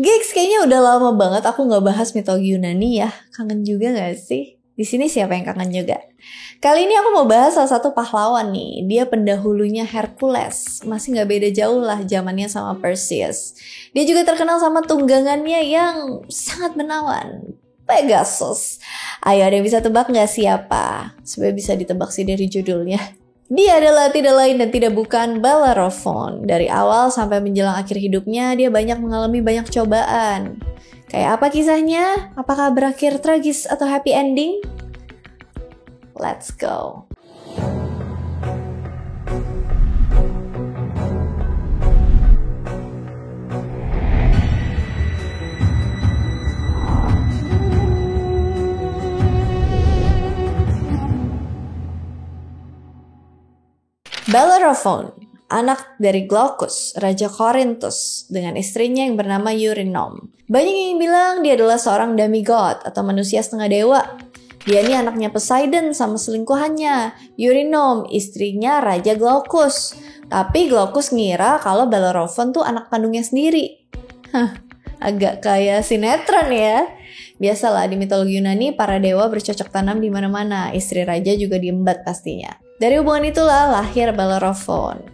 Gigs, kayaknya udah lama banget aku nggak bahas mitologi Yunani ya. Kangen juga nggak sih? Di sini siapa yang kangen juga? Kali ini aku mau bahas salah satu pahlawan nih. Dia pendahulunya Hercules. Masih nggak beda jauh lah zamannya sama Perseus. Dia juga terkenal sama tunggangannya yang sangat menawan, Pegasus. Ayo, ada yang bisa tebak nggak siapa? Supaya bisa ditebak sih dari judulnya. Dia adalah tidak lain dan tidak bukan Bellerophon. Dari awal sampai menjelang akhir hidupnya, dia banyak mengalami banyak cobaan. Kayak apa kisahnya? Apakah berakhir tragis atau happy ending? Let's go. Bellerophon, anak dari Glaucus, Raja Corinthus, dengan istrinya yang bernama Eurynome. Banyak yang bilang dia adalah seorang demigod atau manusia setengah dewa. Dia ini anaknya Poseidon sama selingkuhannya, Eurynome, istrinya Raja Glaucus. Tapi Glaucus ngira kalau Bellerophon tuh anak kandungnya sendiri. Agak kayak sinetron ya. Biasalah di mitologi Yunani, para dewa bercocok tanam di mana-mana. Istri raja juga diembat pastinya. Dari hubungan itulah lahir Bellerophon.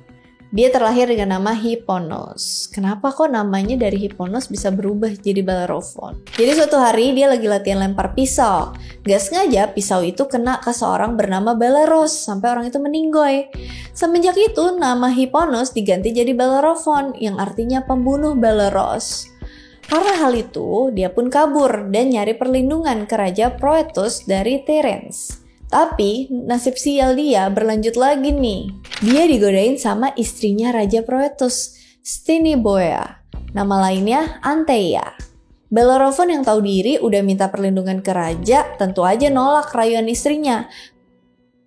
Dia terlahir dengan nama Hipponos. Kenapa kok namanya dari Hipponos bisa berubah jadi Bellerophon? Jadi suatu hari dia lagi latihan lempar pisau. Gak sengaja pisau itu kena ke seorang bernama Belleros sampai orang itu meninggoy. Semenjak itu nama Hipponos diganti jadi Bellerophon yang artinya pembunuh Belleros. Karena hal itu, dia pun kabur dan nyari perlindungan ke Raja Proetus dari Terens. Tapi, nasib sial dia berlanjut lagi nih. Dia digodain sama istrinya Raja Proetus, Stheneboea. Nama lainnya Anteia. Bellerophon yang tahu diri udah minta perlindungan ke raja, tentu aja nolak rayuan istrinya.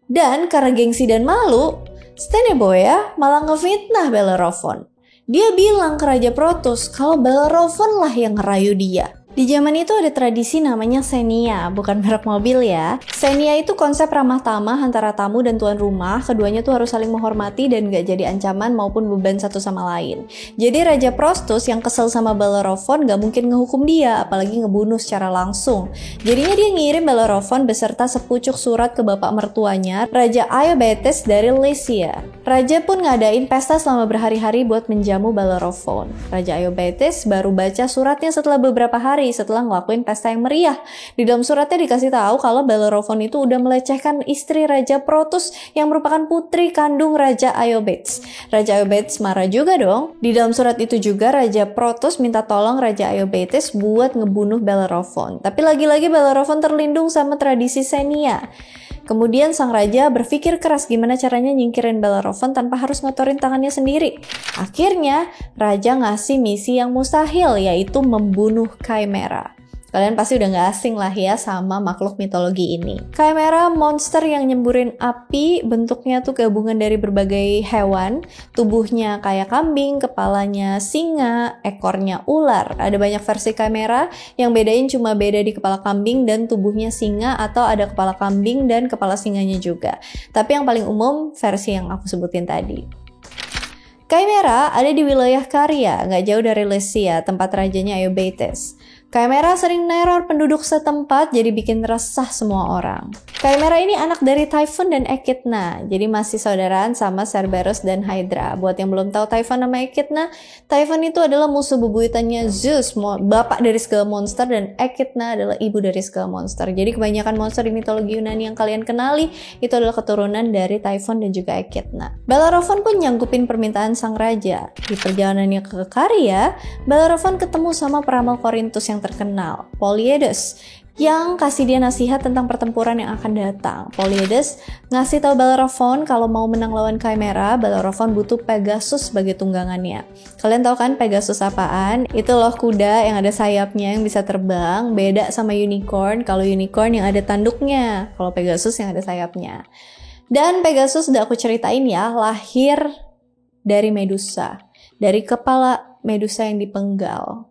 Dan karena gengsi dan malu, Stheneboea malah ngefitnah Bellerophon. Dia bilang ke Raja Proetus kalau Bellerophon lah yang ngerayu dia. Di zaman itu ada tradisi namanya Xenia, bukan merek mobil ya. Xenia itu konsep ramah tamah antara tamu dan tuan rumah. Keduanya tuh harus saling menghormati dan gak jadi ancaman maupun beban satu sama lain. Jadi Raja Proetus yang kesel sama Bellerophon gak mungkin ngehukum dia, apalagi ngebunuh secara langsung. Jadinya dia ngirim Bellerophon beserta sepucuk surat ke bapak mertuanya, Raja Iobates dari Lycia. Raja pun ngadain pesta selama berhari-hari buat menjamu Bellerophon. Raja Iobates baru baca suratnya setelah beberapa hari setelah ngelakuin pesta yang meriah. Di dalam suratnya dikasih tahu kalau Bellerophon itu udah melecehkan istri Raja Proetus yang merupakan putri kandung Raja Iobates. Raja Iobates marah juga dong. Di dalam surat itu juga Raja Proetus minta tolong Raja Iobates buat ngebunuh Bellerophon. Tapi lagi-lagi Bellerophon terlindung sama tradisi Xenia. Kemudian sang raja berpikir keras gimana caranya nyingkirin Bellerophon tanpa harus ngotorin tangannya sendiri. Akhirnya, raja ngasih misi yang mustahil, yaitu membunuh Chimera. Kalian pasti udah gak asing lah ya sama makhluk mitologi ini. Chimera monster yang nyemburin api, bentuknya tuh gabungan dari berbagai hewan, tubuhnya kayak kambing, kepalanya singa, ekornya ular. Ada banyak versi Chimera, yang bedain cuma beda di kepala kambing dan tubuhnya singa, atau ada kepala kambing dan kepala singanya juga. Tapi yang paling umum versi yang aku sebutin tadi. Chimera ada di wilayah Caria, gak jauh dari Lycia, tempat rajanya Iobates. Chimera sering neror penduduk setempat, jadi bikin resah semua orang. Chimera ini anak dari Typhon dan Echidna, jadi masih saudaraan sama Cerberus dan Hydra. Buat yang belum tahu Typhon sama Echidna, Typhon itu adalah musuh bebuyutannya Zeus, bapak dari segala monster, dan Echidna adalah ibu dari segala monster. Jadi kebanyakan monster di mitologi Yunani yang kalian kenali itu adalah keturunan dari Typhon dan juga Echidna. Bellerophon pun nyanggupin permintaan sang raja. Di perjalanannya ke Caria, Bellerophon ketemu sama peramal Corinthus yang terkenal, Polyidus, yang kasih dia nasihat tentang pertempuran yang akan datang. Polyidus ngasih tahu Bellerophon kalau mau menang lawan Chimera, Bellerophon butuh Pegasus sebagai tunggangannya. Kalian tahu kan Pegasus apaan? Itu loh kuda yang ada sayapnya yang bisa terbang, beda sama unicorn. Kalau unicorn yang ada tanduknya, kalau Pegasus yang ada sayapnya. Dan Pegasus udah aku ceritain ya, lahir dari Medusa, dari kepala Medusa yang dipenggal.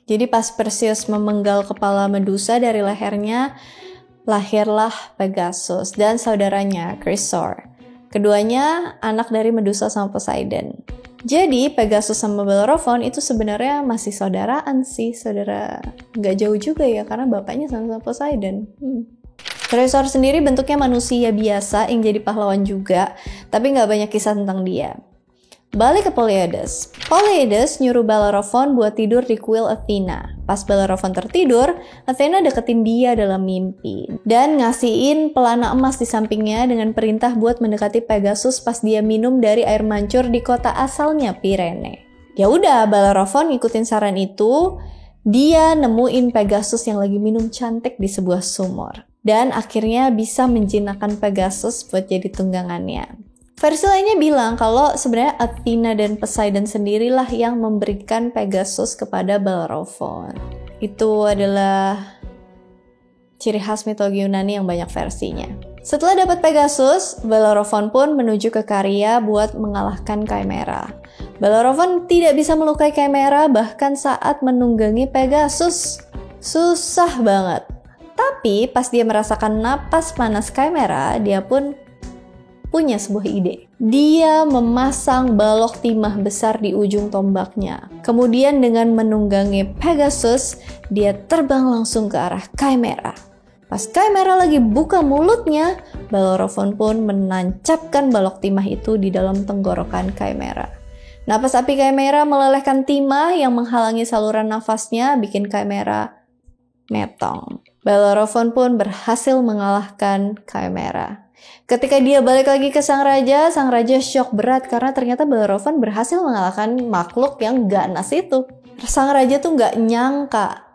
Jadi pas Perseus memenggal kepala Medusa dari lehernya, lahirlah Pegasus dan saudaranya Chrysaor. Keduanya anak dari Medusa sama Poseidon. Jadi Pegasus sama Bellerophon itu sebenarnya masih saudaraan sih, saudara nggak jauh juga ya karena bapaknya sama-sama Poseidon. Tresor sendiri bentuknya manusia biasa yang jadi pahlawan juga, tapi nggak banyak kisah tentang dia. Balik ke Polyades. Polyades nyuruh Bellerophon buat tidur di kuil Athena. Pas Bellerophon tertidur, Athena deketin dia dalam mimpi dan ngasihin pelana emas di sampingnya dengan perintah buat mendekati Pegasus pas dia minum dari air mancur di kota asalnya, Pirene. Ya udah, Bellerophon ngikutin saran itu. Dia nemuin Pegasus yang lagi minum cantik di sebuah sumur dan akhirnya bisa menjinakkan Pegasus buat jadi tunggangannya. Versi lainnya bilang kalau sebenarnya Athena dan Poseidon sendirilah yang memberikan Pegasus kepada Bellerophon. Itu adalah ciri khas mitologi Yunani yang banyak versinya. Setelah dapat Pegasus, Bellerophon pun menuju ke Caria buat mengalahkan Chimera. Bellerophon tidak bisa melukai Chimera bahkan saat menunggangi Pegasus. Susah banget. Tapi pas dia merasakan napas panas Chimera, dia pun punya sebuah ide. Dia memasang balok timah besar di ujung tombaknya. Kemudian dengan menunggangi Pegasus, dia terbang langsung ke arah Chimera. Pas Chimera lagi buka mulutnya, Bellerophon pun menancapkan balok timah itu di dalam tenggorokan Chimera. Napas api Chimera melelehkan timah yang menghalangi saluran nafasnya, bikin Chimera metong. Bellerophon pun berhasil mengalahkan Chimera. Ketika dia balik lagi ke sang raja syok berat karena ternyata Bellerophon berhasil mengalahkan makhluk yang ganas itu. Sang raja tuh gak nyangka,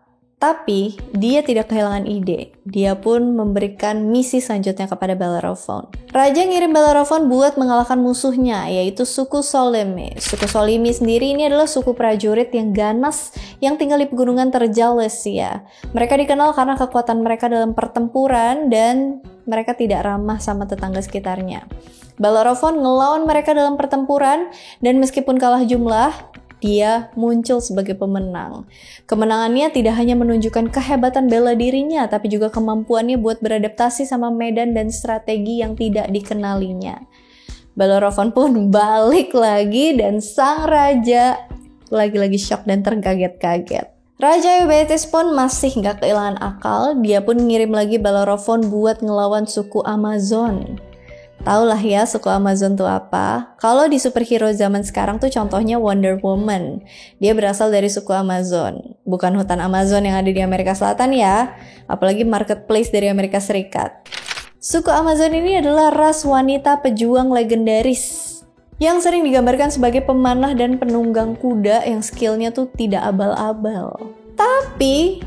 tapi dia tidak kehilangan ide. Dia pun memberikan misi selanjutnya kepada Bellerophon. Raja ngirim Bellerophon buat mengalahkan musuhnya, yaitu suku Solymi. Suku Solymi sendiri ini adalah suku prajurit yang ganas yang tinggal di pegunungan terjales ya. Mereka dikenal karena kekuatan mereka dalam pertempuran dan mereka tidak ramah sama tetangga sekitarnya. Bellerophon ngelawan mereka dalam pertempuran dan meskipun kalah jumlah, dia muncul sebagai pemenang. Kemenangannya tidak hanya menunjukkan kehebatan bela dirinya, tapi juga kemampuannya buat beradaptasi sama medan dan strategi yang tidak dikenalinya. Bellerophon pun balik lagi dan sang raja lagi-lagi syok dan terkaget-kaget. Raja Eumetis pun masih nggak kehilangan akal, dia pun ngirim lagi Bellerophon buat ngelawan suku Amazon. Taulah ya suku Amazon tuh apa? Kalau di superhero zaman sekarang tuh contohnya Wonder Woman. Dia berasal dari suku Amazon. Bukan hutan Amazon yang ada di Amerika Selatan ya. Apalagi marketplace dari Amerika Serikat. Suku Amazon ini adalah ras wanita pejuang legendaris yang sering digambarkan sebagai pemanah dan penunggang kuda yang skillnya tuh tidak abal-abal. Tapi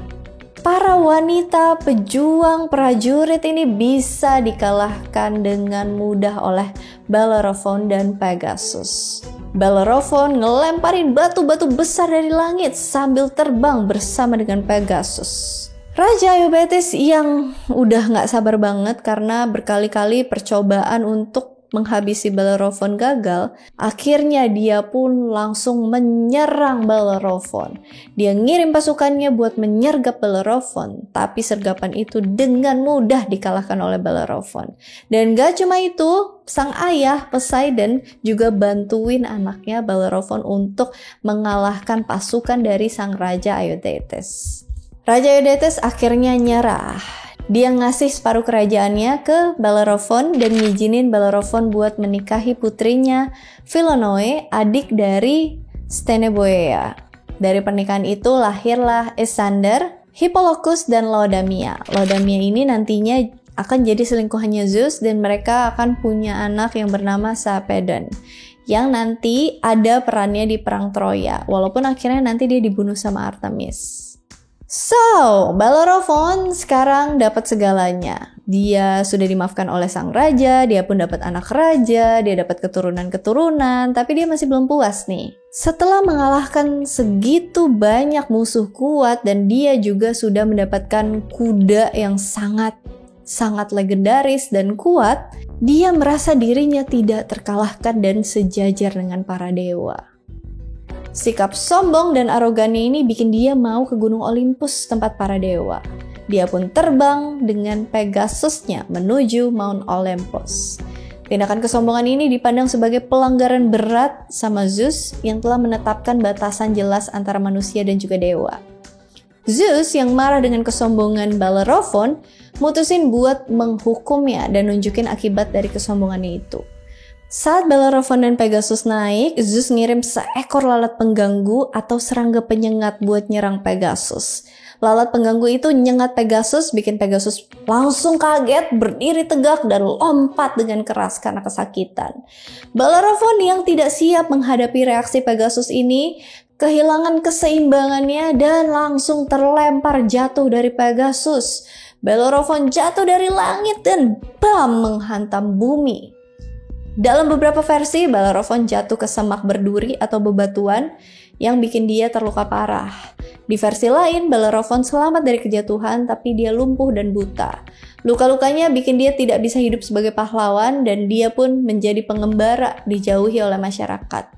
para wanita pejuang prajurit ini bisa dikalahkan dengan mudah oleh Bellerophon dan Pegasus. Bellerophon ngelemparin batu-batu besar dari langit sambil terbang bersama dengan Pegasus. Raja Eumetis yang udah gak sabar banget karena berkali-kali percobaan untuk menghabisi Bellerophon gagal, akhirnya dia pun langsung menyerang Bellerophon. Dia ngirim pasukannya buat menyergap Bellerophon, tapi sergapan itu dengan mudah dikalahkan oleh Bellerophon. Dan gak cuma itu, sang ayah Poseidon juga bantuin anaknya Bellerophon untuk mengalahkan pasukan dari sang raja Eumetis. Raja Eumetis akhirnya nyerah. Dia ngasih separuh kerajaannya ke Bellerophon dan ngizinin Bellerophon buat menikahi putrinya Philonoe, adik dari Stheneboea. Dari pernikahan itu lahirlah Isander, Hippolochus, dan Laodamia. Laodamia ini nantinya akan jadi selingkuhannya Zeus dan mereka akan punya anak yang bernama Sarpedon, yang nanti ada perannya di perang Troya, walaupun akhirnya nanti dia dibunuh sama Artemis. So, Bellerophon sekarang dapat segalanya. Dia sudah dimaafkan oleh sang raja, dia pun dapat anak raja, dia dapat keturunan-keturunan, tapi dia masih belum puas nih. Setelah mengalahkan segitu banyak musuh kuat dan dia juga sudah mendapatkan kuda yang sangat legendaris dan kuat, dia merasa dirinya tidak terkalahkan dan sejajar dengan para dewa. Sikap sombong dan arogannya ini bikin dia mau ke Gunung Olympus tempat para dewa. Dia pun terbang dengan Pegasusnya menuju Mount Olympus. Tindakan kesombongan ini dipandang sebagai pelanggaran berat sama Zeus yang telah menetapkan batasan jelas antara manusia dan juga dewa. Zeus yang marah dengan kesombongan Bellerophon mutusin buat menghukumnya dan nunjukin akibat dari kesombongannya itu. Saat Bellerophon dan Pegasus naik, Zeus ngirim seekor lalat pengganggu atau serangga penyengat buat nyerang Pegasus. Lalat pengganggu itu nyengat Pegasus, bikin Pegasus langsung kaget, berdiri tegak, dan lompat dengan keras karena kesakitan. Bellerophon yang tidak siap menghadapi reaksi Pegasus ini, kehilangan keseimbangannya dan langsung terlempar jatuh dari Pegasus. Bellerophon jatuh dari langit dan bam menghantam bumi. Dalam beberapa versi, Bellerophon jatuh ke semak berduri atau bebatuan yang bikin dia terluka parah. Di versi lain, Bellerophon selamat dari kejatuhan tapi dia lumpuh dan buta. Luka-lukanya bikin dia tidak bisa hidup sebagai pahlawan dan dia pun menjadi pengembara dijauhi oleh masyarakat.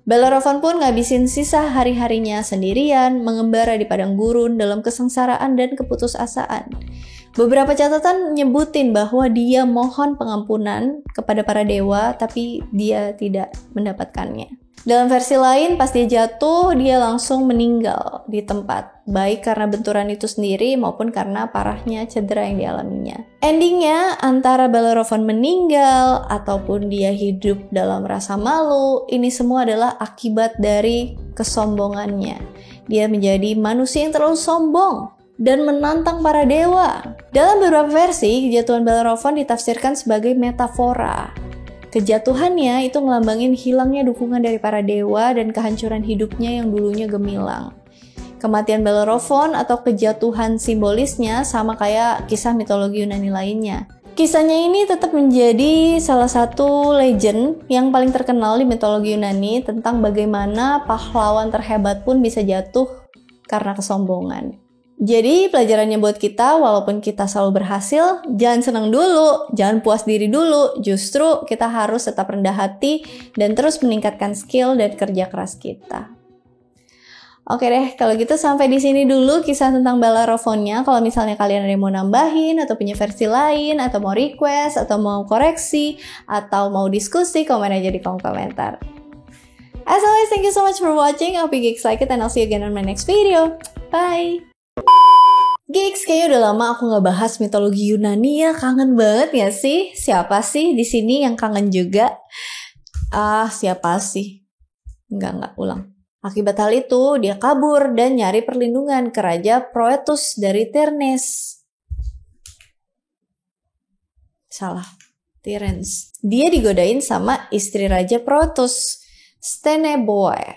Bellerophon pun ngabisin sisa hari-harinya sendirian mengembara di padang gurun dalam kesengsaraan dan keputusasaan. Beberapa catatan nyebutin bahwa dia mohon pengampunan kepada para dewa, tapi dia tidak mendapatkannya. Dalam versi lain, pas dia jatuh, dia langsung meninggal di tempat, baik karena benturan itu sendiri maupun karena parahnya cedera yang dialaminya. Endingnya, antara Bellerophon meninggal ataupun dia hidup dalam rasa malu, ini semua adalah akibat dari kesombongannya. Dia menjadi manusia yang terlalu sombong dan menantang para dewa. Dalam beberapa versi, kejatuhan Bellerophon ditafsirkan sebagai metafora. Kejatuhannya itu ngelambangin hilangnya dukungan dari para dewa dan kehancuran hidupnya yang dulunya gemilang. Kematian Bellerophon atau kejatuhan simbolisnya sama kayak kisah mitologi Yunani lainnya. Kisahnya ini tetap menjadi salah satu legend yang paling terkenal di mitologi Yunani tentang bagaimana pahlawan terhebat pun bisa jatuh karena kesombongan. Jadi pelajarannya buat kita, walaupun kita selalu berhasil, jangan senang dulu, jangan puas diri dulu, justru kita harus tetap rendah hati dan terus meningkatkan skill dan kerja keras kita. Oke deh, kalau gitu sampai di sini dulu kisah tentang Bellerophon-nya. Kalau misalnya kalian ada yang mau nambahin, atau punya versi lain, atau mau request, atau mau koreksi, atau mau diskusi, komen aja di kolom komentar. As always, thank you so much for watching. I hope you guys like it and I'll see you again on my next video. Bye! Gigs, kayaknya udah lama aku nggak bahas mitologi Yunani ya, kangen banget ya sih? Siapa sih di sini yang kangen juga? Siapa sih? Enggak, ulang. Akibat hal itu, dia kabur dan nyari perlindungan ke Raja Proetus dari Tyrnes. Salah, Tyrens. Dia digodain sama istri Raja Proetus, Steneboea.